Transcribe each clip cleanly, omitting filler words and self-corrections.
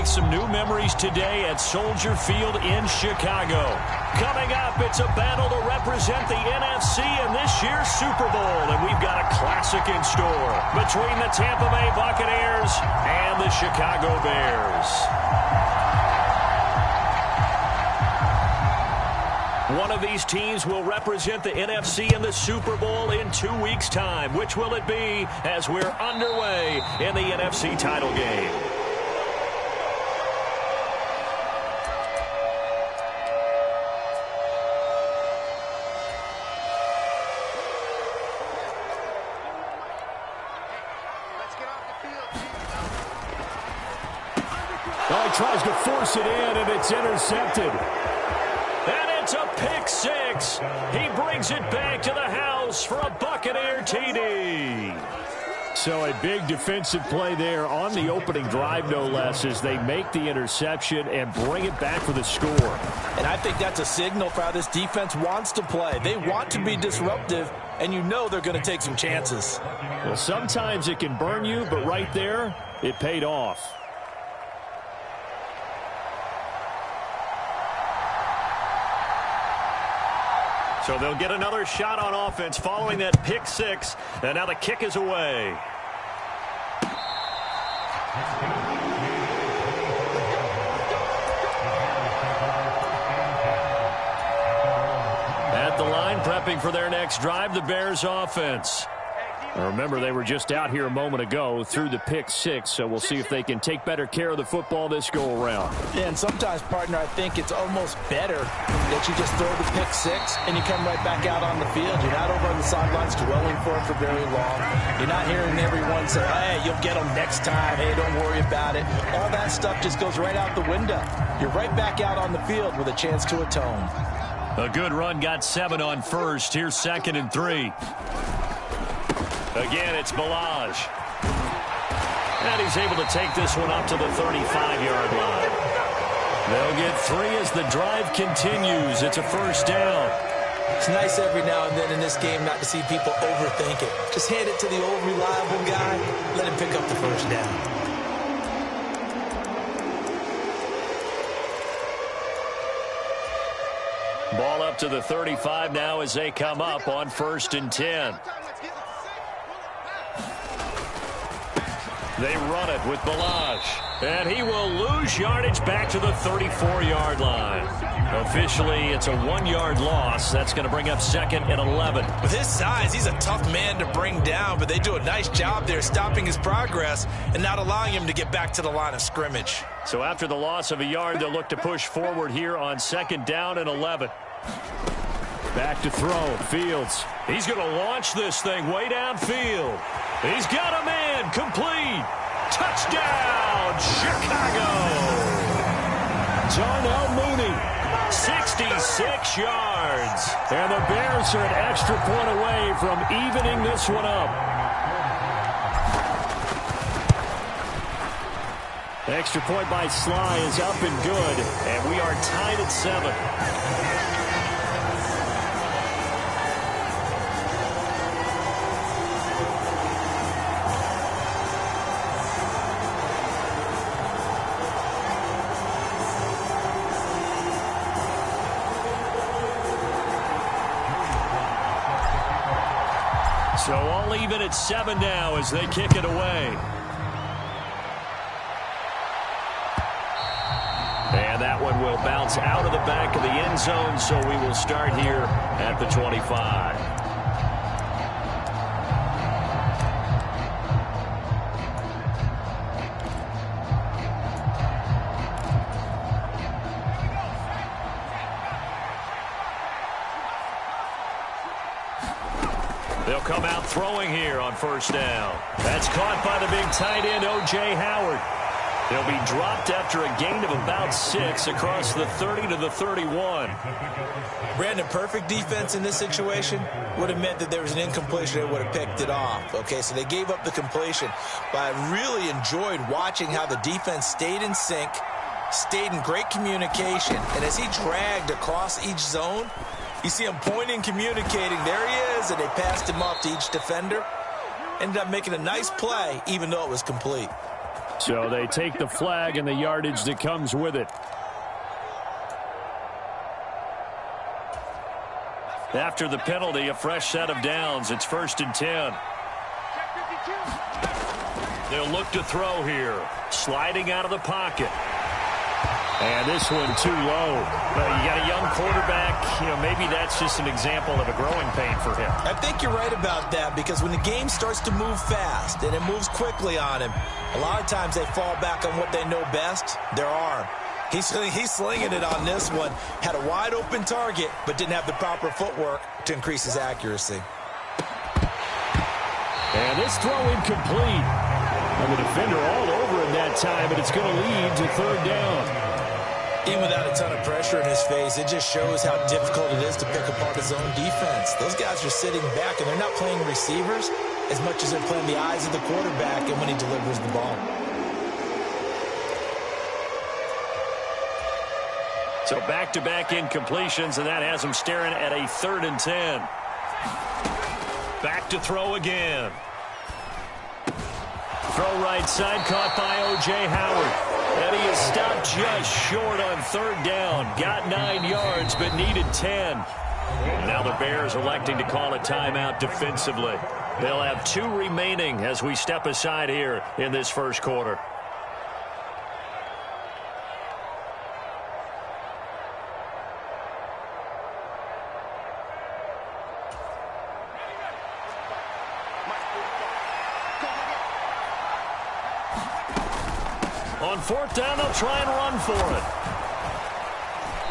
make some new memories today at Soldier Field in Chicago. Coming up, it's a battle to represent the NFC in this year's Super Bowl, and we've got a classic in store between the Tampa Bay Buccaneers and the Chicago Bears. One of these teams will represent the NFC in the Super Bowl in 2 weeks' time. Which will it be as we're underway in the NFC title game? Oh, he tries to force it in, and it's intercepted. And it's a pick six. He brings it back to the house for a Buccaneer TD. So a big defensive play there on the opening drive, no less, as they make the interception and bring it back for the score. And I think that's a signal for how this defense wants to play. They want to be disruptive, and you know they're going to take some chances. Well, sometimes it can burn you, but right there, it paid off. So they'll get another shot on offense following that pick six. And now the kick is away. At the line, prepping for their next drive, the Bears offense. Now remember, they were just out here a moment ago through the pick six, so we'll see if they can take better care of the football this go-around. Yeah, and sometimes, partner, I think it's almost better that you just throw the pick six and you come right back out on the field. You're not over on the sidelines dwelling for it for very long. You're not hearing everyone say, hey, you'll get them next time. Hey, don't worry about it. All that stuff just goes right out the window. You're right back out on the field with a chance to atone. A good run, got 7 on first. Here's 2nd and 3. Again, it's Balaj. And he's able to take this one up to the 35-yard line. They'll get 3 as the drive continues. It's a first down. It's nice every now and then in this game not to see people overthink it. Just hand it to the old reliable guy. Let him pick up the first down. Ball up to the 35 now as they come up on 1st and 10. They run it with Balaj. And he will lose yardage back to the 34-yard line. Officially, it's a 1-yard loss. That's going to bring up 2nd and 11. With his size, he's a tough man to bring down, but they do a nice job there stopping his progress and not allowing him to get back to the line of scrimmage. So after the loss of a yard, they'll look to push forward here on 2nd down and 11. Back to throw. Fields. He's going to launch this thing way downfield. He's got a man. Complete. Touchdown, Chicago. Darnell Mooney. 66 yards. And the Bears are an extra point away from evening this one up. Extra point by Sly is up and good. And we are tied at 7. So all even at 7 now as they kick it away. And that one will bounce out of the back of the end zone, so we will start here at the 25. They'll come out throwing here on 1st down. That's caught by the big tight end, O.J. Howard. They'll be dropped after a gain of about 6 across the 30 to the 31. Brandon, perfect defense in this situation would have meant that there was an incompletion. They would have picked it off. Okay, so they gave up the completion. But I really enjoyed watching how the defense stayed in sync, stayed in great communication. And as he dragged across each zone, you see him pointing, communicating. There he is, and they passed him off to each defender. Ended up making a nice play, even though it was complete. So they take the flag and the yardage that comes with it. After the penalty, a fresh set of downs. It's 1st and 10. They'll look to throw here. Sliding out of the pocket. And this one too low. You got a young quarterback. Maybe that's just an example of a growing pain for him. I think you're right about that, because when the game starts to move fast and it moves quickly on him, a lot of times they fall back on what they know best, their arm. He's slinging it on this one. Had a wide open target, but didn't have the proper footwork to increase his accuracy. And this throw incomplete. And the defender all over him that time, and it's going to lead to 3rd down. Even without a ton of pressure in his face, it just shows how difficult it is to pick apart his own defense. Those guys are sitting back, and they're not playing receivers as much as they're playing the eyes of the quarterback and when he delivers the ball. So back-to-back incompletions, and that has him staring at a 3rd and 10. Back to throw again. Throw right side, caught by O.J. Howard. And he is stopped just short on 3rd down. Got 9 yards, but needed 10. Now the Bears electing to call a timeout defensively. They'll have 2 remaining as we step aside here in this first quarter. On 4th down, they'll try and run for it.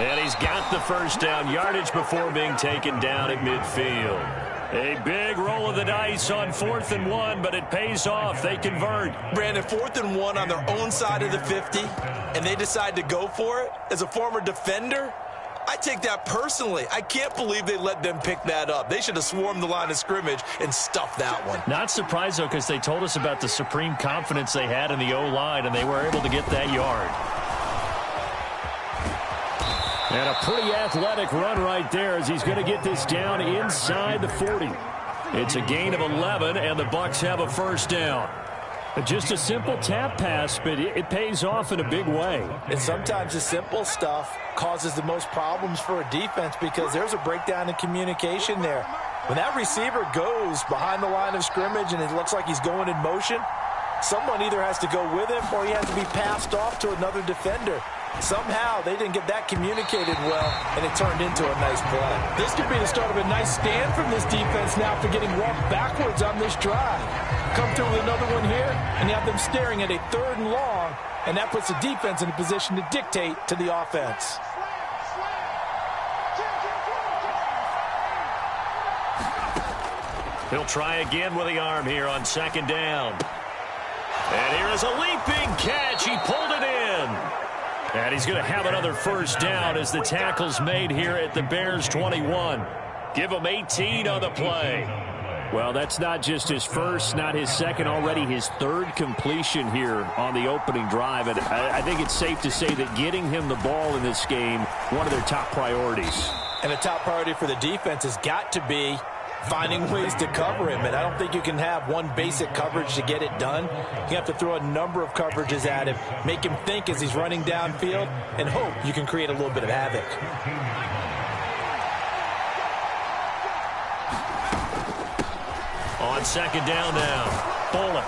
And he's got the 1st down, yardage before being taken down at midfield. A big roll of the dice on 4th and 1, but it pays off. They convert. Brandon, 4th and 1 on their own side of the 50, and they decide to go for it. As a former defender, I take that personally. I can't believe they let them pick that up. They should have swarmed the line of scrimmage and stuffed that one. Not surprised, though, because they told us about the supreme confidence they had in the O-line, and they were able to get that yard. And a pretty athletic run right there as he's going to get this down inside the 40. It's a gain of 11, and the Bucs have a 1st down. Just a simple tap pass, but it pays off in a big way. And sometimes the simple stuff causes the most problems for a defense because there's a breakdown in communication there. When that receiver goes behind the line of scrimmage and it looks like he's going in motion, someone either has to go with him or he has to be passed off to another defender. Somehow they didn't get that communicated well, and it turned into a nice play. This could be the start of a nice stand from this defense now for getting walked backwards on this drive. Come through with another one here, and you have them staring at a 3rd and long, and that puts the defense in a position to dictate to the offense. He'll try again with the arm here on 2nd down. And here is a leaping catch. He pulled it in. And he's going to have another 1st down as the tackle's made here at the Bears 21. Give him 18 on the play. Well, that's not just his first, not his second, already his 3rd completion here on the opening drive. And I think it's safe to say that getting him the ball in this game, one of their top priorities. And the top priority for the defense has got to be finding ways to cover him. And I don't think you can have one basic coverage to get it done. You have to throw a number of coverages at him, make him think as he's running downfield, and hope you can create a little bit of havoc. On 2nd down now, Bullock.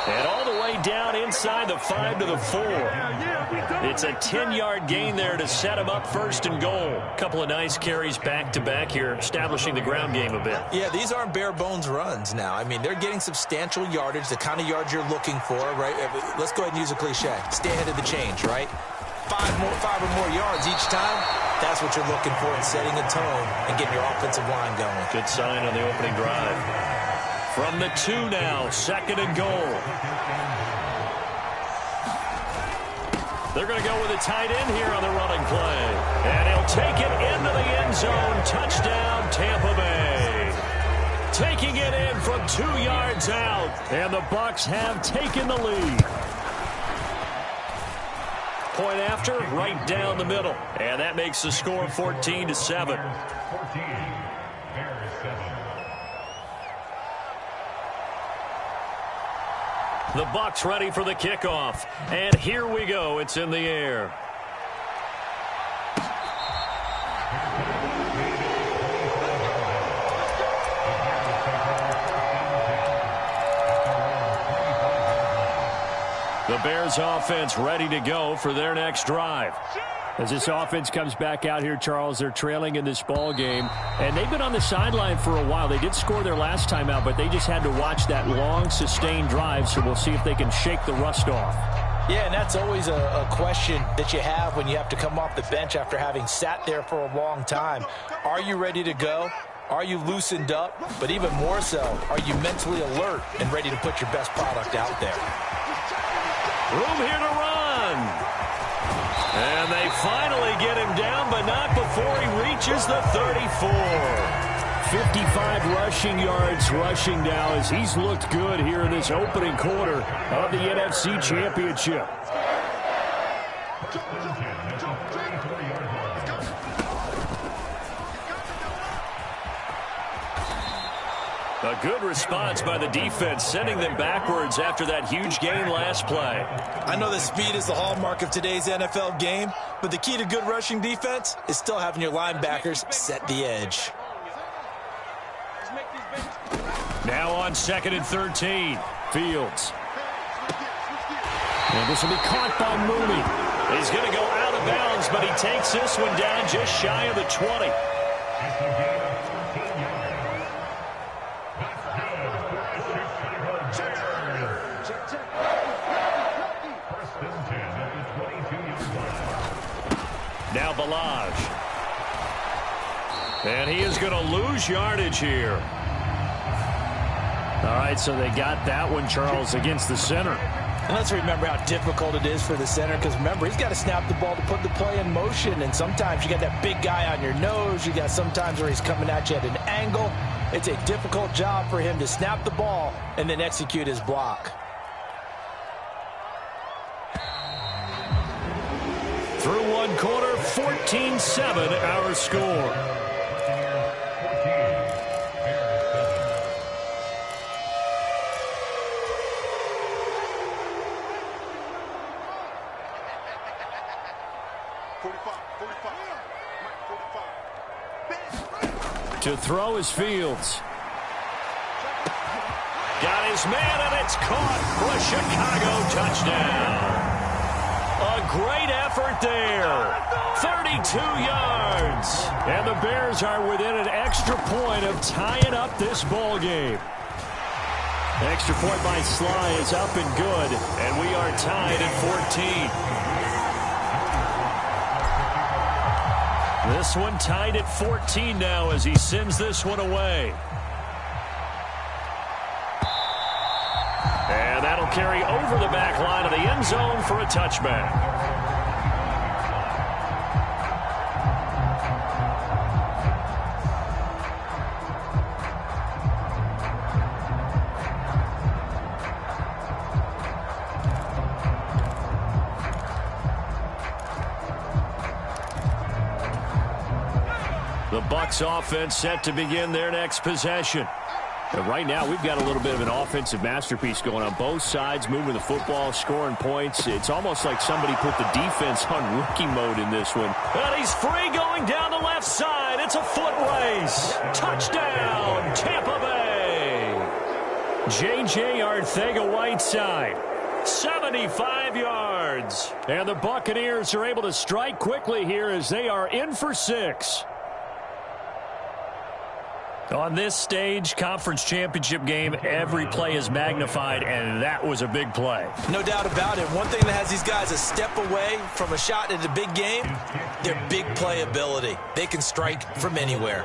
And all the way down inside the 5 to the 4. It's a 10-yard gain there to set him up 1st and goal. A couple of nice carries back-to-back here, establishing the ground game a bit. Yeah, these aren't bare-bones runs now. I mean, they're getting substantial yardage, the kind of yards you're looking for, right? Let's go ahead and use a cliche. Stay ahead of the change, right? 5 or more yards each time. That's what you're looking for in setting a tone and getting your offensive line going. Good sign on the opening drive. From the 2 now, 2nd and goal. They're going to go with a tight end here on the running play. And he'll take it into the end zone. Touchdown, Tampa Bay. Taking it in from 2 yards out. And the Bucs have taken the lead. Point after, right down the middle. And that makes the score 14-7. The Bucs ready for the kickoff. And here we go. It's in the air. The Bears offense ready to go for their next drive. As this offense comes back out here, Charles, they're trailing in this ball game, and they've been on the sideline for a while. They did score their last time out, but they just had to watch that long, sustained drive, so we'll see if they can shake the rust off. Yeah, and that's always a question that you have when you have to come off the bench after having sat there for a long time. Are you ready to go? Are you loosened up? But even more so, are you mentally alert and ready to put your best product out there? Room here to run. And they finally get him down, but not before he reaches the 34. 55 rushing yards rushing now as he's looked good here in this opening quarter of the NFC Championship. A good response by the defense, sending them backwards after that huge gain last play. I know that speed is the hallmark of today's NFL game, but the key to good rushing defense is still having your linebackers set the edge. Now on 2nd and 13, Fields. And this will be caught by Mooney. He's going to go out of bounds, but he takes this one down just shy of the 20. Now Balaj. And he is going to lose yardage here. All right, so they got that one, Charles, against the center. And let's remember how difficult it is for the center, because remember, he's got to snap the ball to put the play in motion, and sometimes you got that big guy on your nose. You got sometimes where he's coming at you at an angle. It's a difficult job for him to snap the ball and then execute his block. Through one quarter, 14-7 our score. To throw is Fields. Got his man, and it's caught for a Chicago touchdown. A great effort there. 32 yards. And the Bears are within an extra point of tying up this ball game. Extra point by Sly is up and good, and we are tied at 14. This one tied at 14 now as he sends this one away. And that'll carry over the back line of the end zone for a touchback. The Bucs offense set to begin their next possession. And right now, we've got a little bit of an offensive masterpiece going on both sides, moving the football, scoring points. It's almost like somebody put the defense on rookie mode in this one. And he's free going down the left side. It's a foot race. Touchdown, Tampa Bay. J.J. Arcega-Whiteside. 75 yards. And the Buccaneers are able to strike quickly here as they are in for 6. On this stage, conference championship game, every play is magnified, and that was a big play. No doubt about it. One thing that has these guys a step away from a shot at a big game, their big play ability. They can strike from anywhere.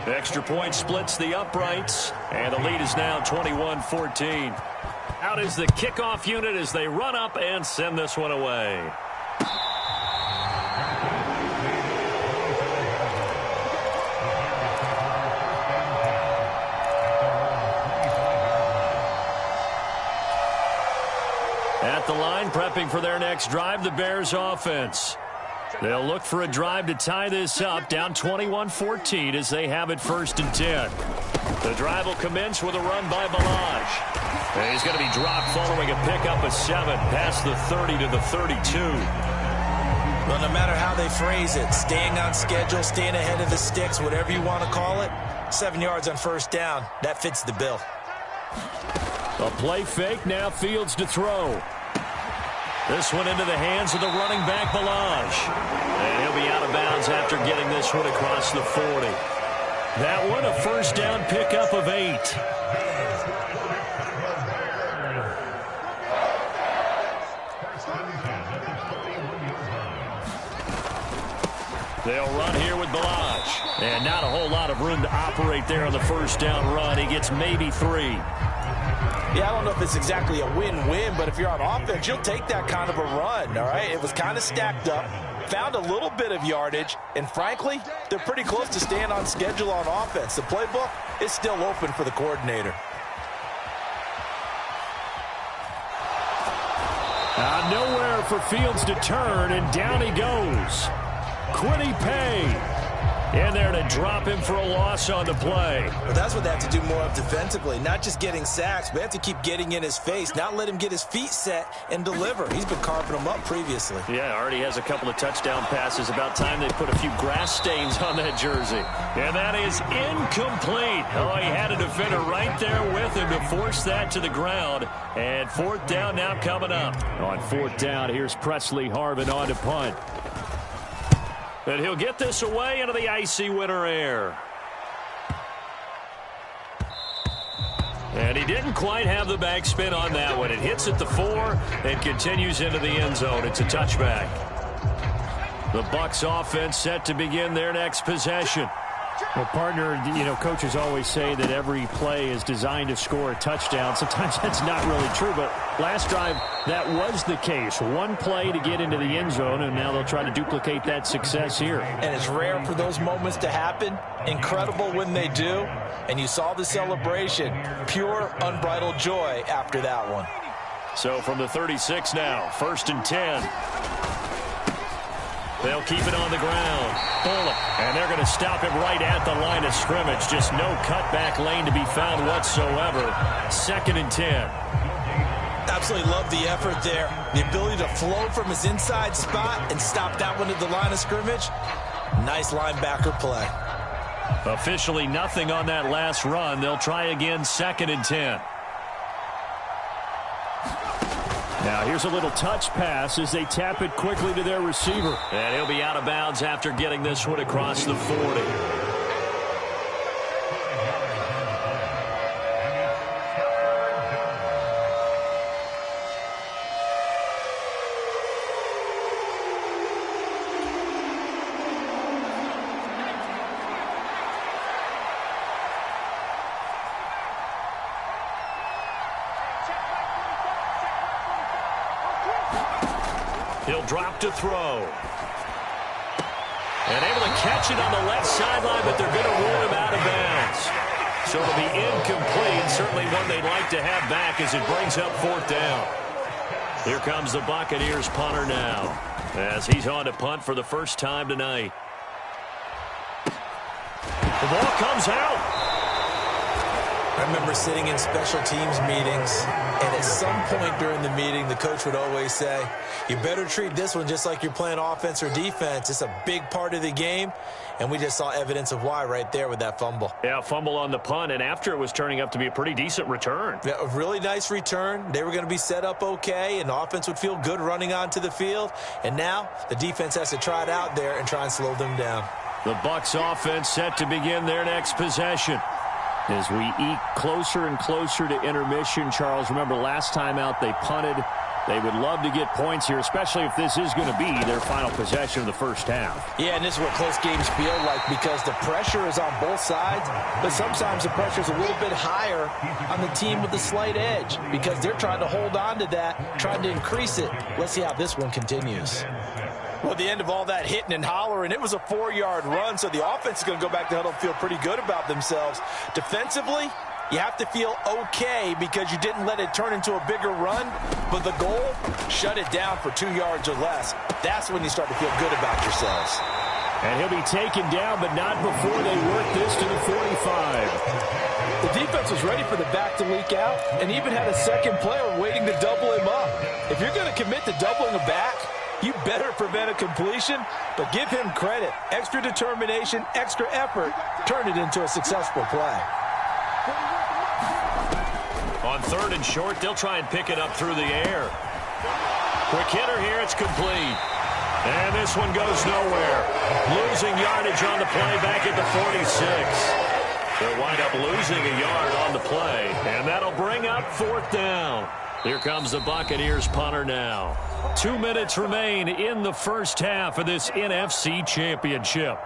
Extra point splits the uprights, and the lead is now 21-14. Out is the kickoff unit as they run up and send this one away. At the line, prepping for their next drive, the Bears offense. They'll look for a drive to tie this up, down 21-14 as they have it 1st and 10. The drive will commence with a run by Balaj. And he's going to be dropped following a pickup of 7 past the 30 to the 32. Well, no matter how they phrase it, staying on schedule, staying ahead of the sticks, whatever you want to call it, 7 yards on first down, that fits the bill. A play fake, now Fields to throw. This one into the hands of the running back, Balaj. And he'll be out of bounds after getting this one across the 40. That one, a first down pickup of 8. They'll run here with Balaj. And not a whole lot of room to operate there on the first down run. He gets maybe 3. Yeah, I don't know if it's exactly a win-win, but if you're on offense, you'll take that kind of a run, all right? It was kind of stacked up, found a little bit of yardage, and frankly, they're pretty close to staying on schedule on offense. The playbook is still open for the coordinator. Nowhere for Fields to turn, and down he goes. Quiddy Pay in there to drop him for a loss on the play. Well, that's what they have to do more of defensively, not just getting sacks, but they have to keep getting in his face, not let him get his feet set and deliver. He's been carving them up previously. Yeah, already has a couple of touchdown passes. About time they put a few grass stains on that jersey. And that is incomplete. Oh, he had a defender right there with him to force that to the ground. And fourth down now coming up. On fourth down, here's Presley Harvin on to punt. And he'll get this away into the icy winter air. And he didn't quite have the backspin on that one. It hits at the 4 and continues into the end zone. It's a touchback. The Bucs offense set to begin their next possession. Well, partner, coaches always say that every play is designed to score a touchdown. Sometimes that's not really true, but last drive, that was the case. One play to get into the end zone, and now they'll try to duplicate that success here. And it's rare for those moments to happen. Incredible when they do. And you saw the celebration. Pure, unbridled joy after that one. So from the 36 now, 1st and 10. They'll keep it on the ground. And they're going to stop him right at the line of scrimmage. Just no cutback lane to be found whatsoever. 2nd and 10. Absolutely love the effort there. The ability to flow from his inside spot and stop that one at the line of scrimmage. Nice linebacker play. Officially nothing on that last run. They'll try again, 2nd and 10. Now here's a little touch pass as they tap it quickly to their receiver. And he'll be out of bounds after getting this one across the 40. He'll drop to throw. And able to catch it on the left sideline, but they're going to rule him out of bounds. So it'll be incomplete. Certainly one they'd like to have back as it brings up 4th down. Here comes the Buccaneers punter now, as he's on to punt for the first time tonight. The ball comes out. I remember sitting in special teams meetings, and at some point during the meeting, the coach would always say, you better treat this one just like you're playing offense or defense. It's a big part of the game, and we just saw evidence of why right there with that fumble. Yeah, fumble on the punt, and after it was turning up to be a pretty decent return. Yeah, a really nice return. They were going to be set up okay, and the offense would feel good running onto the field. And now the defense has to try it out there and try and slow them down. The Bucs offense set to begin their next possession. As we eke closer and closer to intermission, Charles, remember last time out they punted. They would love to get points here, especially if this is going to be their final possession of the first half. Yeah, and this is what close games feel like because the pressure is on both sides, but sometimes the pressure is a little bit higher on the team with the slight edge because they're trying to hold on to that, trying to increase it. Let's see how this one continues. Well, at the end of all that hitting and hollering, it was a 4-yard run, so the offense is going to go back to huddle and feel pretty good about themselves. Defensively, you have to feel okay because you didn't let it turn into a bigger run, but the goal, shut it down for 2 yards or less. That's when you start to feel good about yourselves. And he'll be taken down, but not before they work this to the 45. The defense was ready for the back to leak out and even had a second player waiting to double him up. If you're going to commit to doubling a back, you better prevent a completion, but give him credit. Extra determination, extra effort, turn it into a successful play. On 3rd and short, they'll try and pick it up through the air. Quick hitter here, it's complete. And this one goes nowhere. Losing yardage on the play back at the 46. They'll wind up losing a yard on the play, and that'll bring up 4th down. Here comes the Buccaneers punter now. 2 minutes remain in the first half of this NFC Championship.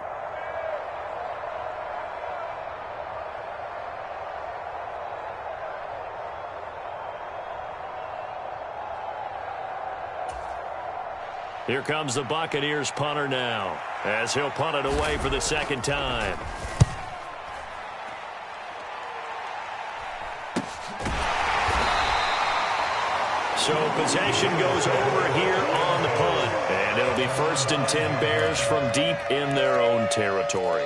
Here comes the Buccaneers punter now, as he'll punt it away for the second time. So possession goes over here on the punt, and it'll be 1st and 10 Bears from deep in their own territory.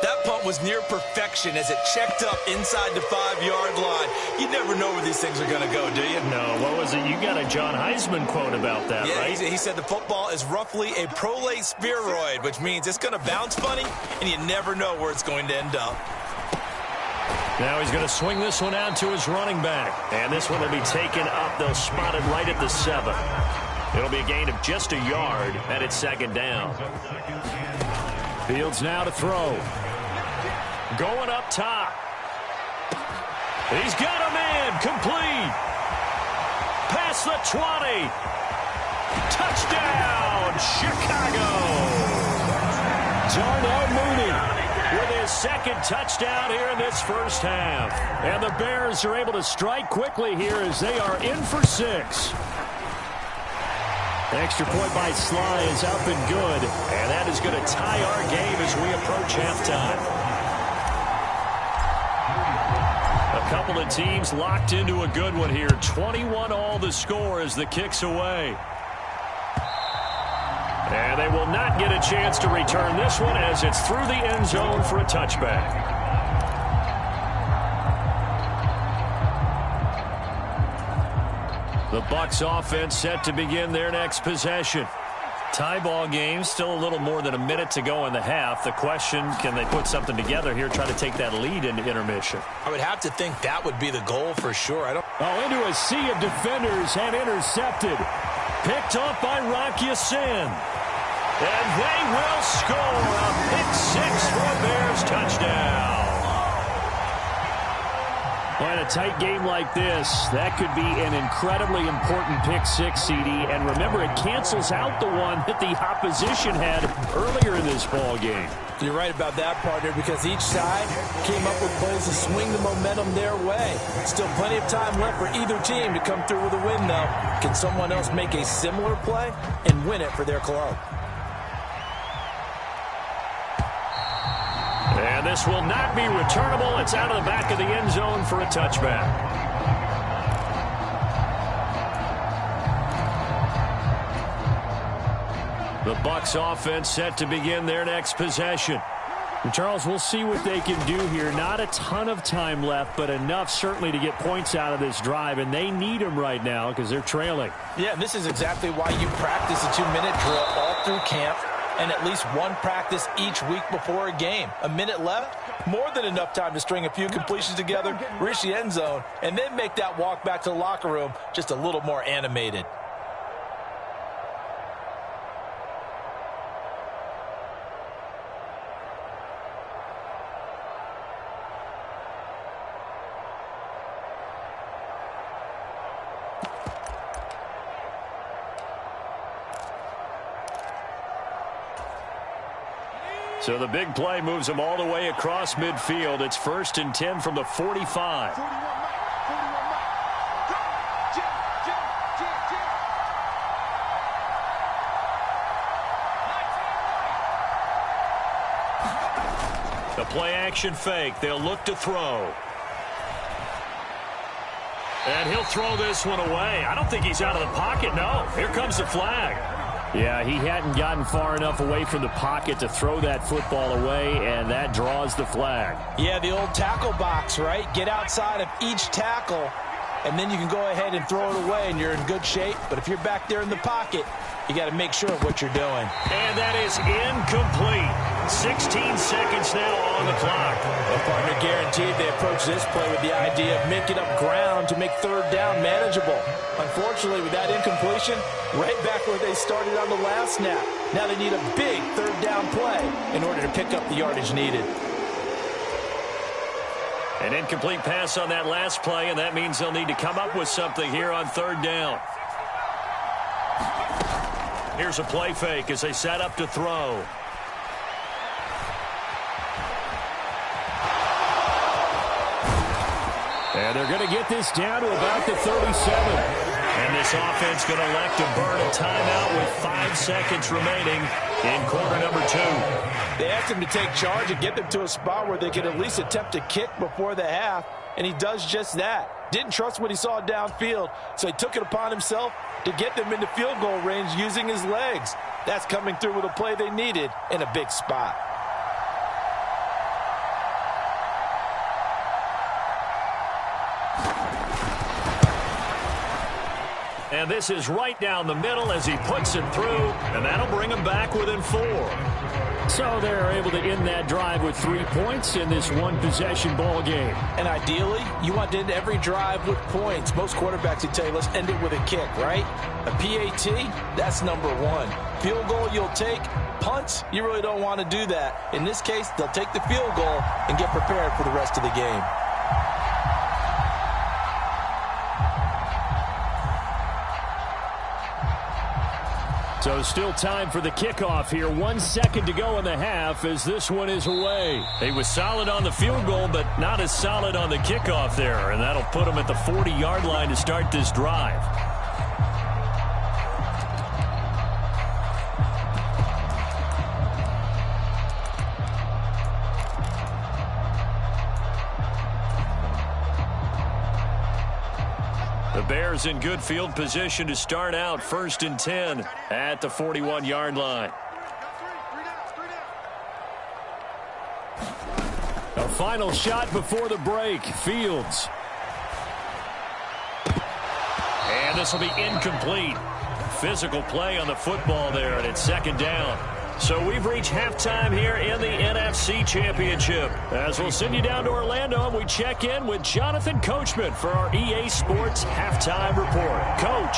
That punt was near perfection as it checked up inside the 5-yard line. You never know where these things are going to go, do you? No, what was it? You got a John Heisman quote about that, yeah, right? He said the football is roughly a prolate spheroid, which means it's going to bounce funny, and you never know where it's going to end up. Now he's going to swing this one out to his running back. And this one will be taken up. They'll spot it right at the 7. It'll be a gain of just a yard, and it's 2nd down. Fields now to throw. Going up top. He's got a man. Complete. Past the 20. Touchdown, Chicago. Darnell Mooney with his 2nd touchdown here in this first half. And the Bears are able to strike quickly here as they are in for 6. Extra point by Sly is up and good. And that is going to tie our game as we approach halftime. A couple of teams locked into a good one here. 21 all the score as the kick's away. And they will not get a chance to return this one as it's through the end zone for a touchback. The Bucs offense set to begin their next possession. Tie ball game, still a little more than a minute to go in the half. The question, can they put something together here, try to take that lead into intermission? I would have to think that would be the goal for sure. Into a sea of defenders and intercepted. Picked off by Rock Ya-Sin. And they will score a pick-6 for a Bears touchdown. In a tight game like this, that could be an incredibly important pick-6, CD. And remember, it cancels out the one that the opposition had earlier in this ball game. You're right about that, partner, because each side came up with plays to swing the momentum their way. Still plenty of time left for either team to come through with a win, though. Can someone else make a similar play and win it for their club? And this will not be returnable. It's out of the back of the end zone for a touchback. The Bucs offense set to begin their next possession. And Charles, we'll see what they can do here. Not a ton of time left, but enough certainly to get points out of this drive, and they need them right now because they're trailing. Yeah, and this is exactly why you practice a 2-minute drill all through camp and at least one practice each week before a game. A minute left, more than enough time to string a few completions together, reach the end zone, and then make that walk back to the locker room just a little more animated. So the big play moves them all the way across midfield. It's 1st and 10 from the 45. The play action fake. They'll look to throw. And he'll throw this one away. I don't think he's out of the pocket, no. Here comes the flag. Yeah, he hadn't gotten far enough away from the pocket to throw that football away, and that draws the flag. Yeah, the old tackle box, right? Get outside of each tackle, and then you can go ahead and throw it away, and you're in good shape. But if you're back there in the pocket, you got to make sure of what you're doing. And that is incomplete. 16 seconds now on the clock. Well, partner, guaranteed they approach this play with the idea of making up ground to make third down manageable. Unfortunately, with that incompletion, right back where they started on the last snap. Now they need a big third down play in order to pick up the yardage needed. An incomplete pass on that last play, and that means they'll need to come up with something here on third down. Here's a play fake as they set up to throw. And they're going to get this down to about the 37. And this offense going to elect to burn a timeout with 5 seconds remaining in quarter number 2. They asked him to take charge and get them to a spot where they could at least attempt to kick before the half, and he does just that. Didn't trust what he saw downfield, so he took it upon himself to get them into field goal range using his legs. That's coming through with a play they needed in a big spot. And this is right down the middle as he puts it through, and that'll bring him back within 4. So they're able to end that drive with 3 points in this one-possession ball game. And ideally, you want to end every drive with points. Most quarterbacks would tell you, let's end it with a kick, right? A PAT, that's number 1. Field goal you'll take. Punts, you really don't want to do that. In this case, they'll take the field goal and get prepared for the rest of the game. So still time for the kickoff here. 1 second to go in the half as this one is away. He was solid on the field goal, but not as solid on the kickoff there. And that'll put him at the 40-yard line to start this drive. The Bears in good field position to start out 1st and 10 at the 41-yard line. A final shot before the break. Fields. And this will be incomplete. Physical play on the football there, and it's 2nd down. So we've reached halftime here in the NFC Championship. As we'll send you down to Orlando, and we check in with Jonathan Coachman for our EA Sports Halftime Report. Coach.